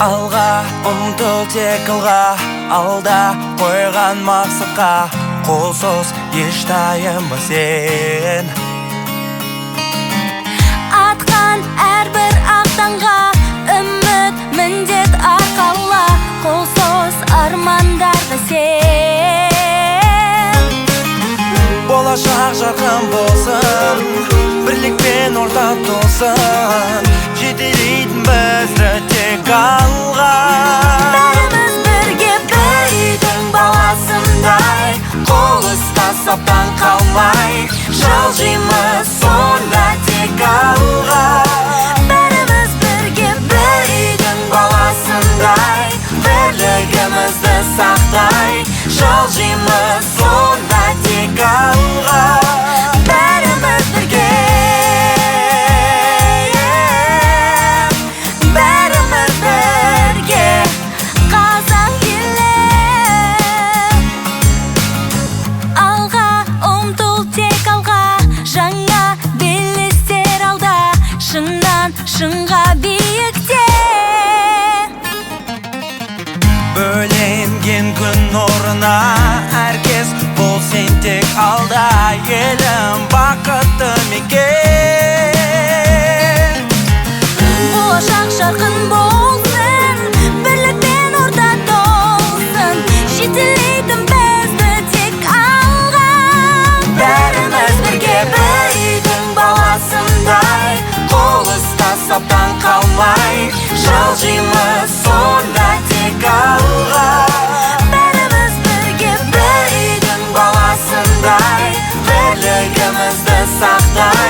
Алға ұмтыл тек алға, алда қойған мақсатқа қолсыз еш таянба сен. Атқан әрбір ақтанға үміт міндет арқала, қолсыз армандарды сен. Болашақ жарқын болсын, бірлікпен орта толсын, жетелейтін бізді тек алға. Бәріміз бірге бір үйдің баласындай, қол ұстасаптан қалмай, жылжимыз сонда тек алға. Бәріміз бірге бір үйдің баласындай, бірлігімізді сақтай, жылжимыз сонда тек алға. Бәріміз бірге, бәріміз бірге, қазақ елі. Алға ұмтыл тек алға, жаңа белестер алда, шыңнан шыңға биікте. Бөленген күн нұрына әркез бол сен тек алда, елім бақытты мекен. Болашақ жарқын болсын, бірлікпен орта толсын, жетелейтін бізді тек алға. Бәріміз бірге бір үйдің баласындай, қол ұстасаптан қалмай, жылжимыз сонда тек алға. Бәріміз бірге бір үйдің баласындай, бірлігімізді сақтай,